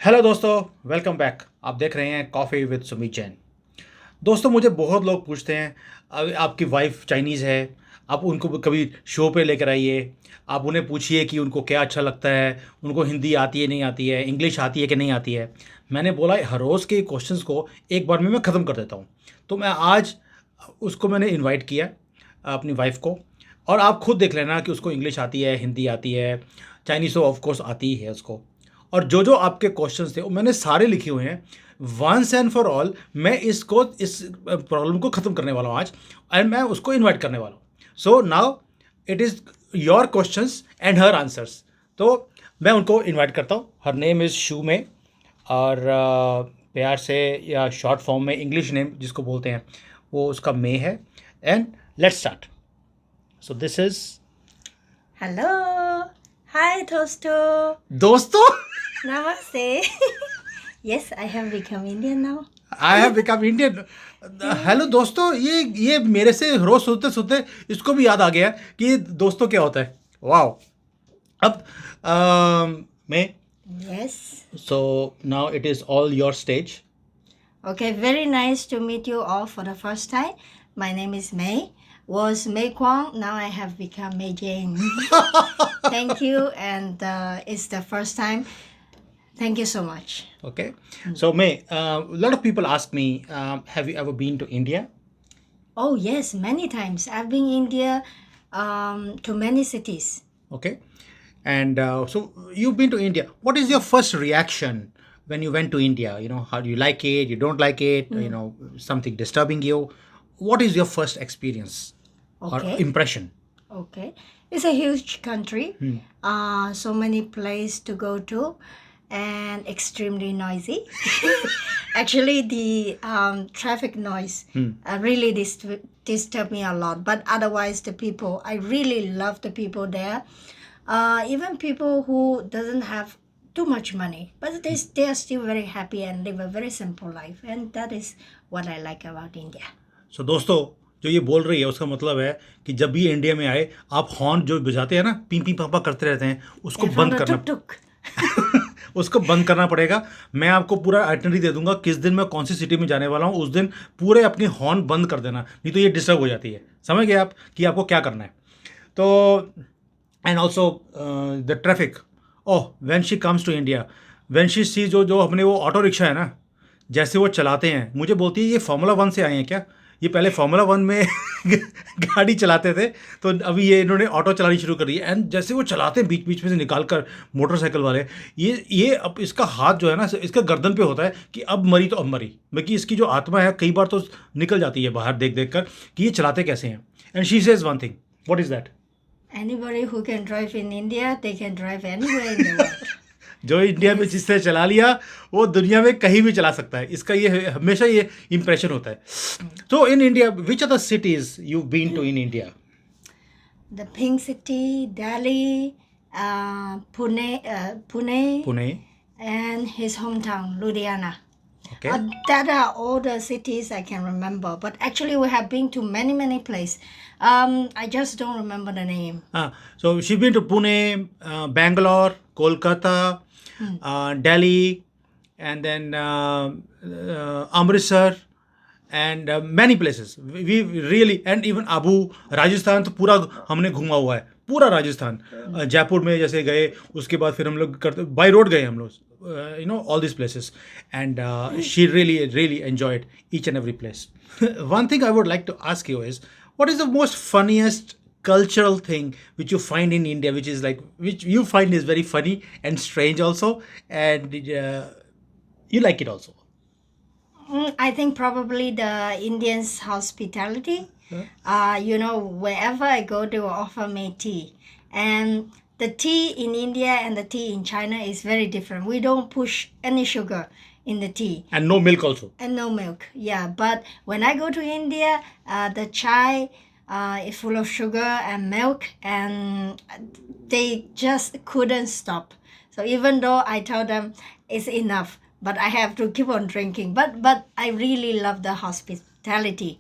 Hello दोस्तों, welcome back. आप देख रहे हैं कॉफ़ी विद सुमीत जैन। दोस्तों, मुझे बहुत लोग पूछते हैं, आपकी वाइफ चाइनीज़ है, आप उनको कभी शो पे लेकर आइए, आप उन्हें पूछिए कि उनको क्या अच्छा लगता है, उनको हिंदी आती है नहीं आती है, इंग्लिश आती है कि नहीं आती है। मैंने बोला हर रोज़ के क्वेश्चंस को एक बार में मैं ख़त्म कर देता हूँ। तो मैं आज उसको मैंने इनवाइट किया, अपनी वाइफ को। और आप खुद देख लेना कि उसको इंग्लिश आती है, हिंदी आती है, चाइनीज़ तो ऑफ कोर्स आती ही है उसको। और जो जो आपके क्वेश्चंस थे वो मैंने सारे लिखे हुए हैं। वंस एंड फॉर ऑल मैं इस प्रॉब्लम को ख़त्म करने वाला हूँ आज, एंड मैं उसको इनवाइट करने वाला हूँ। So now it is your questions and her answers. तो मैं उनको इनवाइट करता हूँ। हर नेम इज़ शू में, और प्यार से या शॉर्ट फॉर्म में इंग्लिश नेम जिसको बोलते हैं वो उसका मे है। And let's start. So this is Hello. Hi, Tosto. दोस्तों। Namaste. Yes, I have become Indian now. I have become Indian. Hello दोस्तों, ये मेरे से रोज सोते सोते इसको भी याद आ गया कि ये दोस्तों क्या होता है। वाओ। अब मैं Yes. So now it is all your stage. Okay, very nice to meet you all for the first time. My name is May. Was May Kwang. Now I have become May Jain. Thank you, and it's the first time. Thank you so much. Okay, so मैं lot of people ask me, have you ever been to India? Oh yes, many times. I've been India to many cities. Okay, and so you've been to India. What is your first reaction when you went to India? You know, how do you like it, you don't like it, you know, something disturbing you? What is your first experience or Okay. impression? Okay, it's a huge country. So many places to go to, and extremely noisy. Actually, the traffic noise really disturb me a lot. But otherwise, the people, I really love the people there. Even people who doesn't have too much money, but they are still very happy and live a very simple life, and that is what I like about India. सो दोस्तों, जो ये बोल रही है उसका मतलब है कि जब भी इंडिया में आए, आप हॉर्न जो बजाते हैं ना, पी पी पापा करते रहते हैं, उसको And बंद from the करना tuk-tuk. उसको बंद करना पड़ेगा। मैं आपको पूरा आइटनरी दे दूंगा किस दिन मैं कौन सी सिटी में जाने वाला हूँ, उस दिन पूरे अपनी हॉर्न बंद कर देना, नहीं तो ये डिस्टर्ब हो जाती है। समझ गए आप कि आपको क्या करना है। तो and also the traffic. Oh, when she comes to India, when she see जो जो अपने वो ऑटो रिक्शा है ना, जैसे वो चलाते हैं, मुझे बोलती है ये फार्मूला 1 से आए हैं क्या? ये पहले फार्मूला 1 में गाड़ी चलाते थे, तो अभी ये इन्होंने ऑटो चलानी शुरू कर दी। एंड जैसे वो चलाते हैं बीच बीच में से निकाल कर मोटरसाइकिल वाले, ये अब इसका हाथ जो है ना, इसका गर्दन पे होता है कि अब मरी तो अब मरी, बाकी इसकी जो आत्मा है कई बार तो निकल जाती है बाहर देख देख कर कि ये चलाते कैसे हैं। And she says one thing, what is that? Anybody who can drive in India, they can drive anywhere in the world. जो इंडिया में जिससे चला लिया वो दुनिया में कहीं भी चला सकता है, इसका ये हमेशा ये इम्प्रेशन होता है। तो in India, which are the cities you been to in India? The Pink City, Delhi, Pune, Pune. and his hometown, Ludhiana. Okay, That are all the cities I can remember. But actually, we have been to many places. I just don't remember the name. हाँ, so she been to Pune, Bangalore, Kolkata, Delhi, and then Amritsar, and many places we really, and even Abu, Rajasthan तो पूरा हमने घूमा हुआ है, पूरा राजस्थान। जयपुर में जैसे गए, उसके बाद फिर हम लोग करते बाई रोड गए हम लोग, you know, all this places. And she really enjoyed each and every place. One thing I would like to ask you is, what is the most funniest cultural thing which you find in India, which is like, which you find is very funny and strange also, and you like it also? I think probably the Indians' hospitality. You know, wherever I go, they will offer me tea. And the tea in India and the tea in China is very different. We don't push any sugar in the tea. And no milk also? And no milk, yeah. But when I go to India, the chai is full of sugar and milk, and they just couldn't stop. So even though I tell them it's enough, but I have to keep on drinking. But I really love the hospitality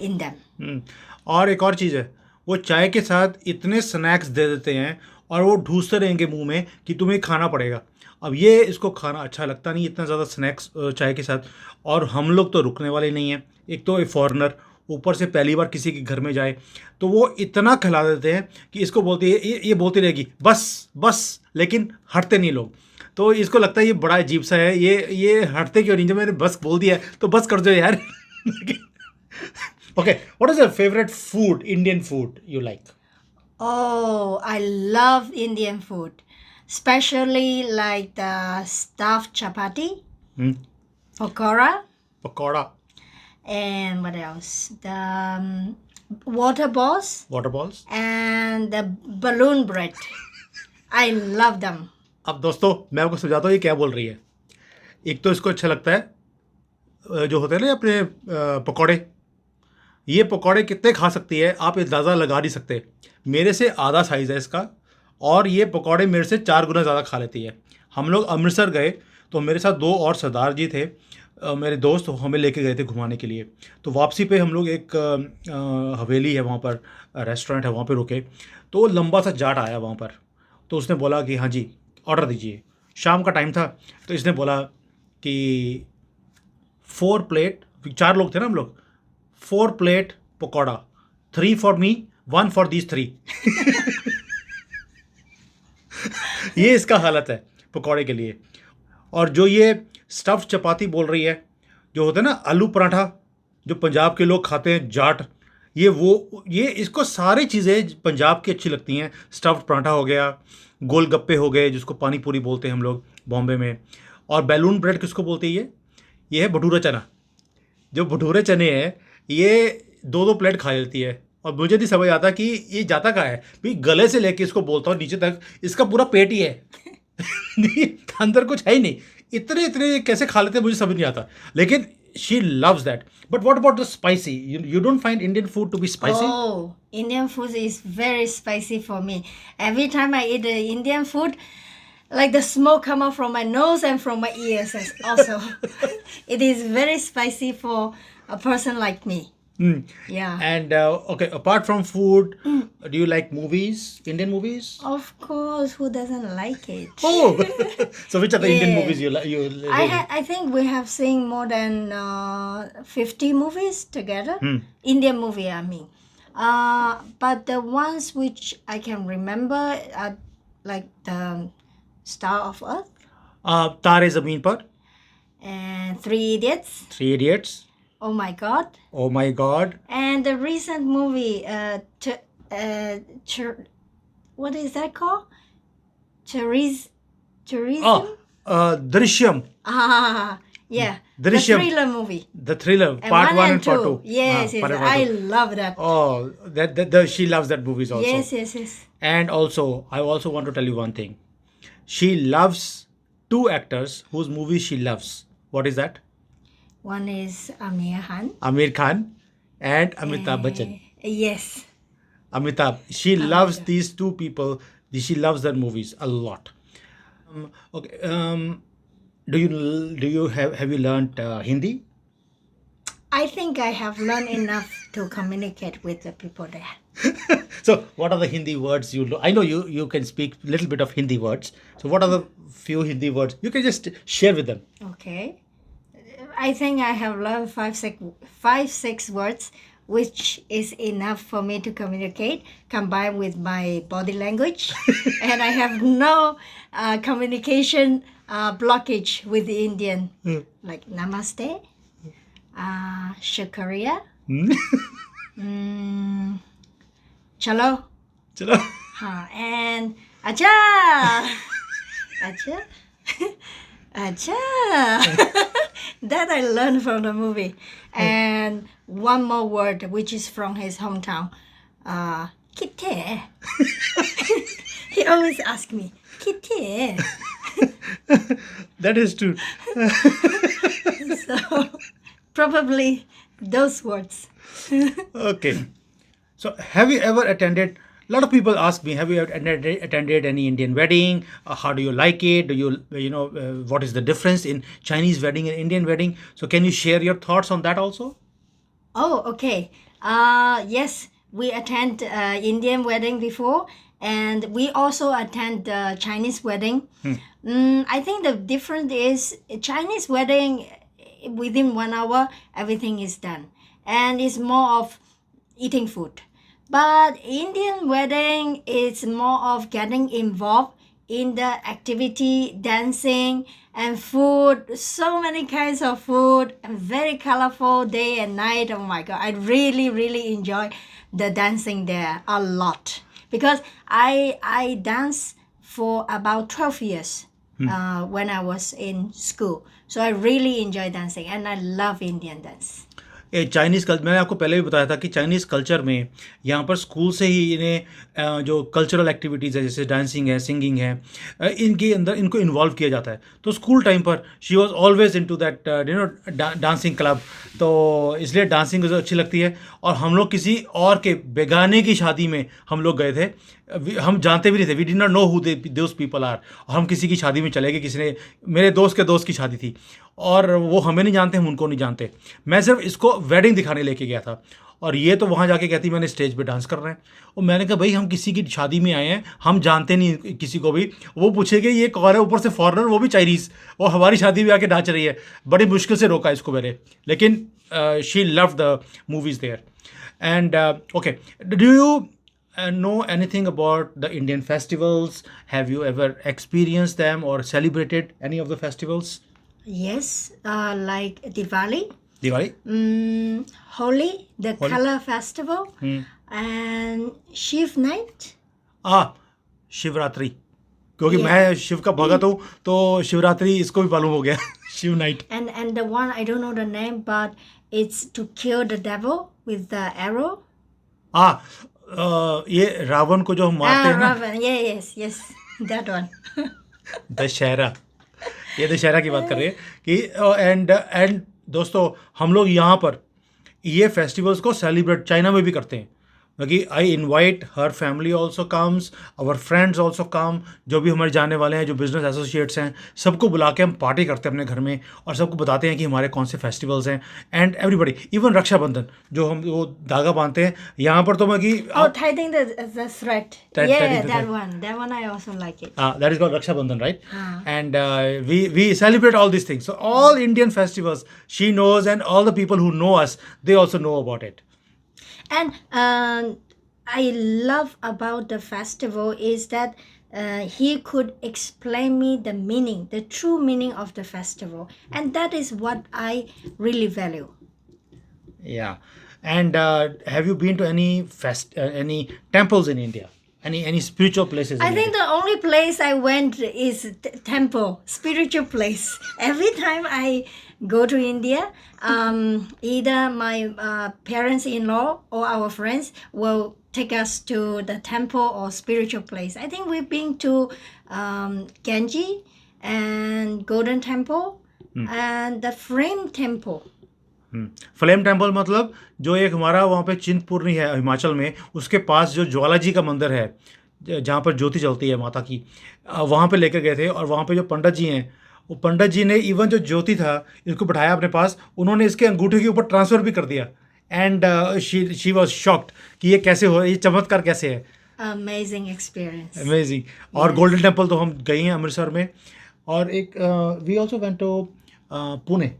in them. और एक और चीज़ है, वो चाय के साथ इतने snacks दे देते हैं और वो ढूंसते रहेंगे मुंह में कि तुम्हें खाना पड़ेगा। अब ये इसको खाना अच्छा लगता नहीं इतना ज़्यादा स्नैक्स चाय के साथ। और हम लोग तो रुकने वाले नहीं हैं। एक तो फॉरेनर, ऊपर से पहली बार किसी के घर में जाए तो वो इतना खिला देते हैं कि इसको बोलती है, ये बोलती रहेगी बस बस, लेकिन हटते नहीं लोग। तो इसको लगता है ये बड़ा अजीब सा है, ये हटते क्यों नहीं, जब मैंने बस बोल दिया है तो बस कर दो यार। Okay, what is your favourite food, Indian food you like? Oh, I love Indian food, especially like the stuffed chapati, pakora, pakora, and what else? The water balls water balls. and the balloon bread. I love them. अब दोस्तों मैं आपको समझाता हूँ ये क्या बोल रही है। एक तो इसको अच्छा लगता है जो होते हैं ना अपने पकौड़े। ये पकौड़े कितने खा सकती है आप अंदाज़ा लगा नहीं सकते। मेरे से आधा साइज़ है इसका, और ये पकौड़े मेरे से 4 गुना ज़्यादा खा लेती है। हम लोग अमृतसर गए तो मेरे साथ 2 और सरदार जी थे, मेरे दोस्त, हमें लेके गए थे घुमाने के लिए। तो वापसी पे हम लोग एक हवेली है वहाँ पर, रेस्टोरेंट है वहाँ पे रुके। तो लंबा सा जाट आया वहाँ पर, तो उसने बोला कि हाँ जी ऑर्डर दीजिए। शाम का टाइम था तो इसने बोला कि 4 प्लेट, 4 लोग थे ना हम लोग, 4 plate pakora, 3 for me, 1 for these 3। ये इसका हालत है पकौड़े के लिए। और जो ये स्टफ़ चपाती बोल रही है, जो होता है ना आलू पराठा, जो पंजाब के लोग खाते हैं जाट, ये इसको सारी चीज़ें पंजाब की अच्छी लगती हैं। स्टफ़्ड पराठा हो गया, गोलगप्पे हो गए जिसको पानी पूरी बोलते हैं हम लोग बॉम्बे में, और बैलून ब्रेड किसको बोलते हैं ये है भटूरा चना। जो भटूरे चने हैं ये 2-2 प्लेट खा लेती है, और मुझे नहीं समझ आता कि ये जाता कहाँ है भाई। गले से लेके इसको बोलता हूँ नीचे तक इसका पूरा पेट ही है। नहीं, अंदर कुछ है ही नहीं। इतने इतने कैसे खा लेते हैं मुझे समझ नहीं आता, लेकिन she loves that. But what about the spicy? You don't find Indian food to be spicy? Oh, Indian food is very spicy for me. Every time I eat the Indian food, like the smoke come out from my nose and from my ears also. It is very spicy for a person like me. Yeah. And okay, apart from food, do you like movies, Indian movies? Of course, who doesn't like it? Oh, so which are the Indian Yeah. movies you like? I think we have seen more than 50 movies together. Indian movie, I mean. But the ones which I can remember are like the Star of Earth तारे ज़मीन पर, and Three Idiots. 3 Idiots, Oh my God. Oh my God, And the recent movie, what is that called? Tourism? Drishyam, Ah, yeah. Drishyam. The thriller movie. the thriller, And part 1 and part 2. Yes, yes. part 1 and I part 2. love that. Oh, she loves that movies also. Yes, yes, yes. And also, I also want to tell you one thing. She loves 2 actors whose movies she loves. What is that? One is Amir Khan. Amir Khan and Amitabh Bachchan. Yes. Amitabh. She loves these 2 people. She loves their movies a lot. Okay. Do you have you learned Hindi? I think I have learned enough to communicate with the people there. So, what are the Hindi words you? I know you can speak a little bit of Hindi words. So, what are the few Hindi words you can just share with them? Okay. I think I have learned five, six words, which is enough for me to communicate, combined with my body language. And I have no communication blockage with the Indian, like namaste, shukriya, chalo, Chalo. and acha, acha, acha. That I learned from the movie. And one more word, which is from his hometown, kite. He always asks me, kite. That is true. So probably those words. Okay. So, have you ever attended? A lot of people ask me, have you attended any Indian wedding? How do you like it? Do you what is the difference in Chinese wedding and Indian wedding? So, can you share your thoughts on that also? Oh, okay. Yes, we attend Indian wedding before, and we also attend Chinese wedding. I think the difference is Chinese wedding within 1 hour everything is done, and it's more of eating food. But Indian wedding is more of getting involved in the activity, dancing and food. So many kinds of food, and very colorful day and night. Oh my god, I really enjoy the dancing there a lot because I dance for about 12 years when I was in school. So I really enjoy dancing and I love Indian dance. Chinese culture मैंने आपको पहले भी बताया था कि Chinese culture में यहाँ पर स्कूल से ही इन्हें जो कल्चरल एक्टिविटीज़ है जैसे डांसिंग है, सिंगिंग है, इनके अंदर इनको इन्वॉल्व किया जाता है. तो स्कूल टाइम पर she was always into that dancing club. तो इसलिए डांसिंग मुझे अच्छी लगती है. और हम लोग किसी और के बेगाने की शादी में हम लोग गए थे. हम जानते भी नहीं थे, we did not know who those people are. और हम किसी की शादी में चले गए, किसी ने मेरे दोस्त के दोस्त की शादी थी और वो हमें नहीं जानते, हम उनको नहीं जानते. मैं सिर्फ इसको वेडिंग दिखाने लेके गया था और ये तो वहाँ जाके कहती मैंने स्टेज पे डांस कर रहे हैं. और मैंने कहा भाई हम किसी की शादी में आए हैं, हम जानते नहीं किसी को भी. वो पूछेंगे ये कौन है, ऊपर से फॉरेनर, वो भी चाइनीज़, वो हमारी शादी में आके नाच रही है. बड़ी मुश्किल से रोका इसको मैंने, लेकिन she love the movies there. And okay, do you know anything about the Indian festivals? Have you ever experienced them or celebrated any of the festivals? Yes, like Diwali. Diwali? Holi, the Holi. color festival, and Shiv night. Shivratri. क्योंकि Yeah. मैं शिव का भगत हूँ तो शिवरात्रि इसको भी मालूम हो गया. Shiv night. And the one I don't know the name, but it's to kill the devil with the arrow. ये रावण को जो हम मारते हैं ना, Ravan. Yeah, yes, that one. Dussehra. ये दशहरा की बात कर रहे हैं कि एंड दोस्तों हम लोग यहाँ पर ये फेस्टिवल्स को सेलिब्रेट चाइना में भी करते हैं. क्योंकि I invite her family also comes, our friends also come, जो भी हमारे जाने वाले हैं, जो बिजनेस एसोसिएट्स हैं, सबको बुला के हम पार्टी करते हैं अपने घर में और सबको बताते हैं कि हमारे कौन से फेस्टिवल्स हैं. एंड एवरीबडी, इवन रक्षाबंधन जो हम वो धागा बांधते हैं यहाँ पर, तो मैं कि Tying the thread. Tying the That one I also like it. that is called Rakshabandhan, right? And we celebrate all these things. So all Indian festivals she knows, and all the people who know us, they also know about it. And I love about the festival is that he could explain me the meaning, the true meaning of the festival, and that is what I really value. Yeah. And have you been to any any temples in India? Any spiritual places in I think India? the only place I went is temple, spiritual place. Every time I go to India, either my parents-in-law or our friends will take us to the temple or spiritual place. I think we've been to Genji and Golden Temple and the Frame Temple. Flame temple मतलब जो एक हमारा वहाँ पे चिंतपूर्णी है हिमाचल में, उसके पास जो ज्वाला जी का मंदिर है जहाँ पर ज्योति जलती है माता की, वहाँ पे लेकर गए थे. और वहाँ पे जो पंडित जी हैं, वो पंडित जी ने इवन जो ज्योति था इसको बिठाया अपने पास, उन्होंने इसके अंगूठे के ऊपर ट्रांसफ़र भी कर दिया. एंड शी वॉज शॉक्ड कि ये कैसे हो, ये चमत्कार कैसे है. Amazing experience. अमेजिंग. और गोल्डन टेम्पल तो हम गए हैं अमृतसर में. और एक we also went to Pune.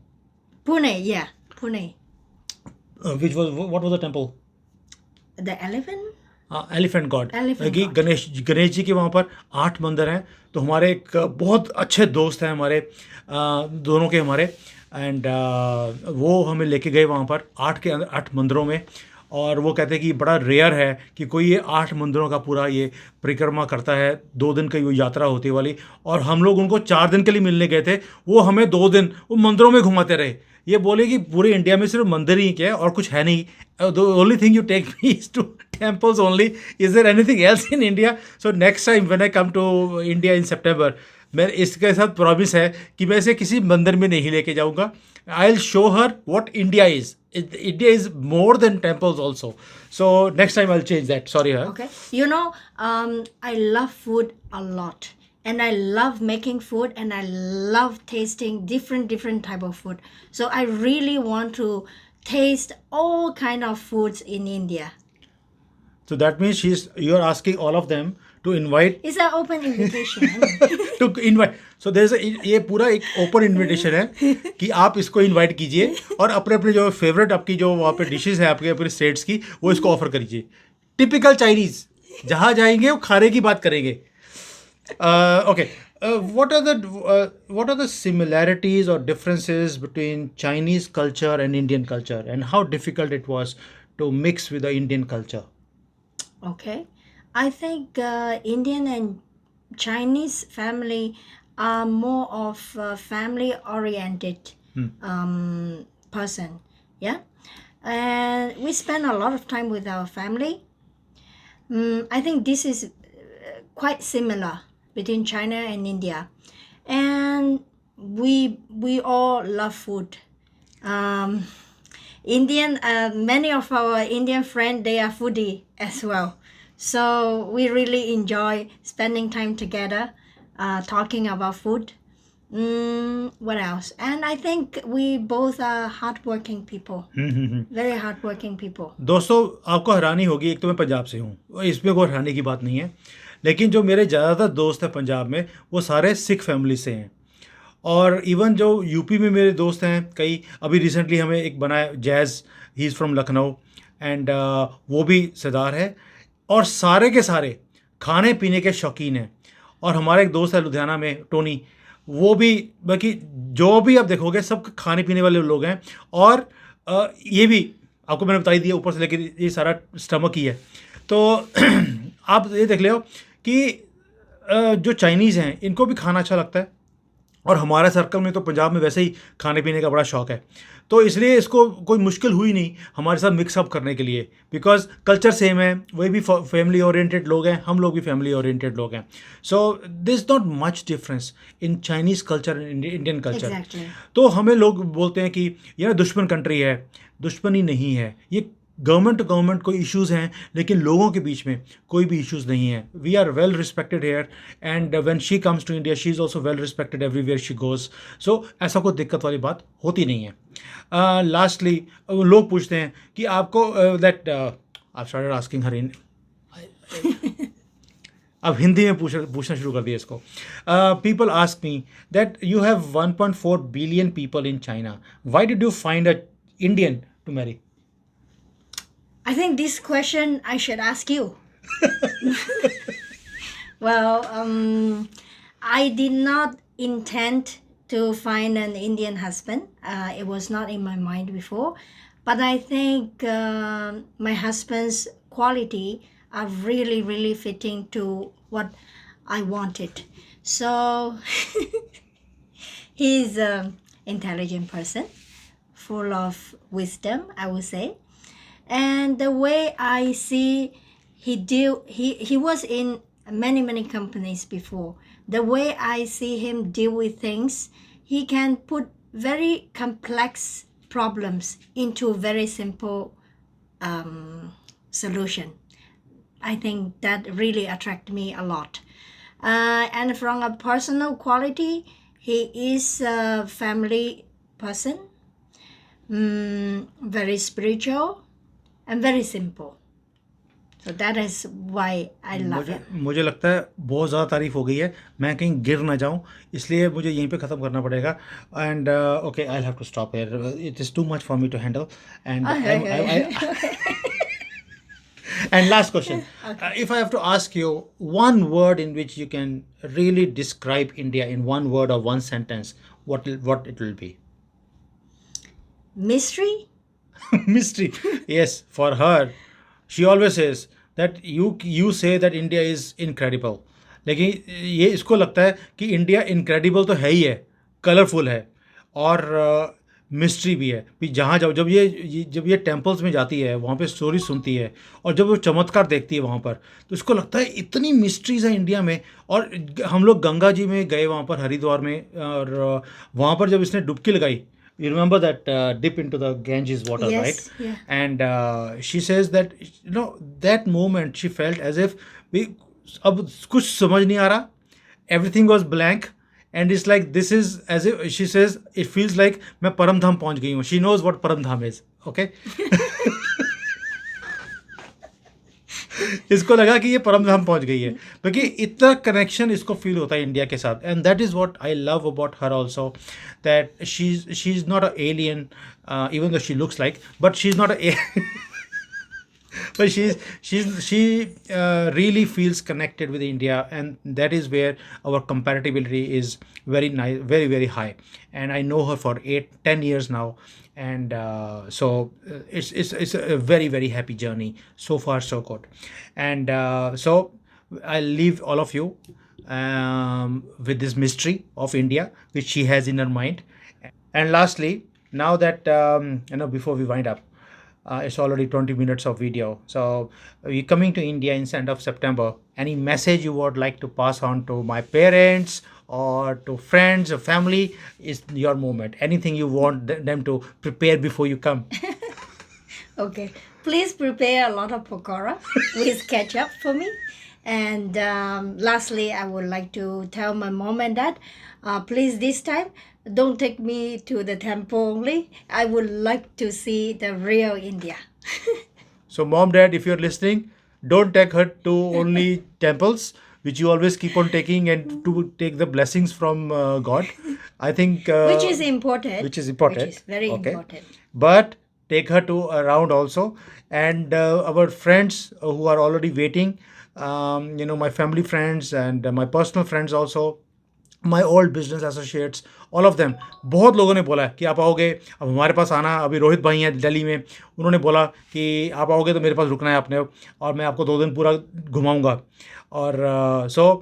Pune. Which was, what was the temple? The elephant? Elephant god. Elephant कि god. गणेश जी के वहाँ पर 8 मंदिर हैं. तो हमारे एक बहुत अच्छे दोस्त हैं हमारे, दोनों के हमारे, एंड वो हमें लेके गए वहाँ पर 8 मंदिरों में. और वो कहते हैं कि बड़ा रेयर है कि कोई ये 8 मंदिरों का पूरा ये परिक्रमा करता है. 2 दिन की वो यात्रा होती वाली. और हम लोग उनको 4 दिन के लिए मिलने गए थे, वो हमें 2 दिन वो मंदिरों में घुमाते रहे. ये बोले कि पूरे इंडिया में सिर्फ मंदिर ही क्या है और कुछ है नहीं. The only thing you take me is to temples only. Is there anything else in India? So next time when I come to India in September, मैं इसके साथ प्रॉमिस है कि मैं इसे किसी मंदिर में नहीं लेके जाऊँगा. I will show her what India is. India is more than temples also. So next time I'll change that. Sorry, huh? Okay. You know, I love food a lot. And I love making food and I love tasting different type of food. So I really want to taste all kind of foods in India. So that means you are asking all of them to invite It's an open invitation. To invite so there is ये पूरा एक open invitation है कि आप इसको invite कीजिए और अपने अपने जो फेवरेट आपकी जो वहाँ पे डिशेस है आपके अपने स्टेट्स की वो इसको ऑफर करिए. टिपिकल चाइनीज जहाँ जाएंगे वो खाने की बात करेंगे. Okay what are the similarities or differences between Chinese culture and Indian culture, and how difficult it was to mix with the Indian culture? Okay. I think Indian and Chinese family are more of a family oriented person. Yeah. And we spend a lot of time with our family. I think this is quite similar between China and India. And we all love food. Many of our Indian friends, they are foodie as well. So we really enjoy spending time together, talking about food. What else? And I think we both are hardworking people. Very hardworking people. दोस्तों आपको हैरानी होगी, एक तो मैं पंजाब से हूँ, इसमें कोई हैरानी की बात नहीं है, लेकिन जो मेरे ज़्यादातर दोस्त हैं पंजाब में वो सारे सिख फैमिली से हैं. और इवन जो यूपी में मेरे दोस्त हैं कई, अभी रिसेंटली हमें एक बनाया jazz, he is from Lucknow and वो भी सरदार है, और सारे के सारे खाने पीने के शौकीन हैं. और हमारा एक दोस्त है लुधियाना में, टोनी, वो भी, बाकी जो भी आप देखोगे सब खाने पीने वाले लोग हैं. और ये भी आपको मैंने बता ही दिया ऊपर से लेकर ये सारा स्टमक ही है. तो आप ये देख लो कि जो चाइनीज़ हैं इनको भी खाना अच्छा लगता है, और हमारे सर्कल में तो पंजाब में वैसे ही खाने पीने का बड़ा शौक़ है, तो इसलिए इसको कोई मुश्किल हुई नहीं हमारे साथ मिक्सअप करने के लिए, बिकॉज कल्चर सेम है, वही भी फैमिली ओरिएंटेड लोग हैं, हम लोग भी फैमिली ओरिएंटेड लोग हैं. So this is not much difference in Chinese culture and Indian culture. Exactly. तो हमें लोग बोलते हैं कि यार दुश्मन कंट्री है, दुश्मनी नहीं है, ये गवर्नमेंट टू गवर्नमेंट कोई इश्यूज़ हैं, लेकिन लोगों के बीच में कोई भी इश्यूज़ नहीं है. We are well respected here, and when she comes to India she is also well respected everywhere she goes. So ऐसा कोई दिक्कत वाली बात होती नहीं है. लास्टली लोग पूछते हैं कि आपको दैट आप स्टार्टेड आस्किंग हर इन अब हिंदी में पूछना शुरू कर दिया इसको. People ask me that you have 1.4 billion people in China, why did you find a Indian to marry? I think this question I should ask you. Well, I did not intend to find an Indian husband. It was not in my mind before. But I think my husband's quality are really, really fitting to what I wanted. So he's an intelligent person, full of wisdom, I would say. And the way I see he was in many companies before. The way I see him deal with things, he can put very complex problems into very simple solution. I think that really attracted me a lot. And from a personal quality, he is a family person, very spiritual, and very simple. So that is why I love him. मुझे लगता है बहुत ज़्यादा तारीफ हो गई है, मैं कहीं गिर ना जाऊं, इसलिए मुझे यहीं पे ख़त्म करना पड़ेगा. And okay, I have to stop here, it is too much for me to handle. And and last question, if I have to ask you one word in which you can really describe India in one word or one sentence, what it will be? Mystery. Mystery. Yes, for her, she always says that you say that India is incredible. लेकिन ये इसको लगता है कि India incredible तो है ही है, colourful है, और मिस्ट्री भी है. भी जहाँ जाओ, जब ये टेम्पल्स में जाती है, वहाँ पे स्टोरी सुनती है, और जब वो चमत्कार देखती है वहाँ पर, तो इसको लगता है इतनी मिस्ट्रीज़ है इंडिया में. और हम लोग गंगा जी में गए वहाँ पर, हरिद्वार में, और वहाँ पर जब इसने डुबकी लगाई, you remember that dip into the Ganges water, Yes, right? yeah. And she says that that moment she felt as if अब कुछ समझ नहीं आ रहा, everything was blank, and it's like this is as if she says it feels like मैं परम धाम पहुंच गई हूँ. She knows what परम धाम is. Okay. इसको लगा कि ये परमधाम पहुंच गई है, क्योंकि इतना कनेक्शन इसको फील होता है इंडिया के साथ. And that is what I love about her also, that she is not a alien, even though she looks like, but she is not a but she really feels connected with India, and that is where our compatibility is very nice, very very high. And I know her for 8-10 years now, and it's a very very happy journey so far, so good. And so I'll leave all of you with this mystery of India which she has in her mind. And lastly, now that before we wind up, it's already 20 minutes of video. So we're coming to India in end of September. Any message you would like to pass on to my parents or to friends or family is your moment. Anything you want them to prepare before you come. Okay, please prepare a lot of pakora with ketchup for me. And lastly, I would like to tell my mom and dad, please this time don't take me to the temple only. I would like to see the real India. So mom, dad, if you're listening, don't take her to only temples, which you always keep on taking, and to take the blessings from God. I think Which is important. which is important. Which is very Okay. important. But take her to around also, and our friends who are already waiting, my family friends and my personal friends also, my old business associates, all of them. बहुत लोगों ने बोला कि आप आओगे, अब हमारे पास आना. अभी रोहित भाई हैं दिल्ली में, उन्होंने बोला कि आप आओगे तो मेरे पास रुकना है आपने, और मैं आपको 2 दिन पूरा घुमाऊंगा. और सो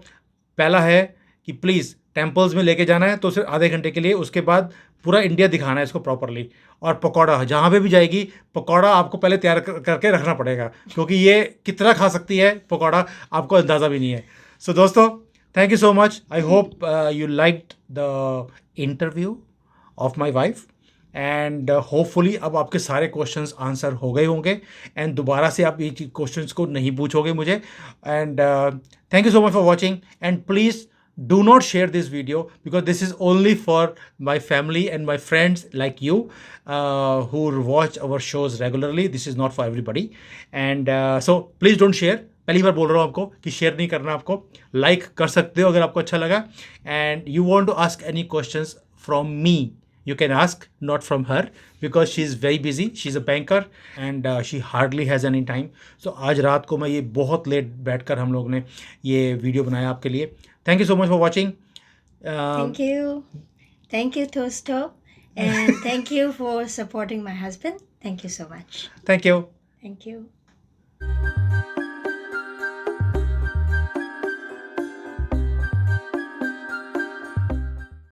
पहला है कि प्लीज़ टेम्पल्स में लेके जाना है तो सिर्फ आधे घंटे के लिए, उसके बाद पूरा इंडिया दिखाना है इसको प्रॉपरली. और पकौड़ा जहाँ पे भी जाएगी, पकौड़ा आपको पहले तैयार करके रखना पड़ेगा, क्योंकि ये कितना खा सकती है पकौड़ा आपको अंदाज़ा भी नहीं है. सो दोस्तों, thank you so much. I hope you liked the interview of my wife, and hopefully अब आपके सारे क्वेश्चंस आंसर हो गए होंगे, एंड दोबारा से आप ये क्वेश्चंस को नहीं पूछोगे मुझे. And thank you so much for watching, and please do not share this video, because this is only for my family and my friends like you who watch our shows regularly. This is not for everybody, and so please don't share. पहली बार बोल रहा हूँ आपको कि share नहीं करना. आपको like कर सकते हो अगर आपको अच्छा लगा. And you want to ask any questions from me, you can ask, not from her, because she is very busy. She is a banker and she hardly has any time. So आज रात को मैं ये बहुत late बैठकर हम लोग ने ये वीडियो बनाया आपके लिए. Thank you so much for watching. Thank you Toaster, and thank you for supporting my husband. Thank you so much. Thank you. Thank you.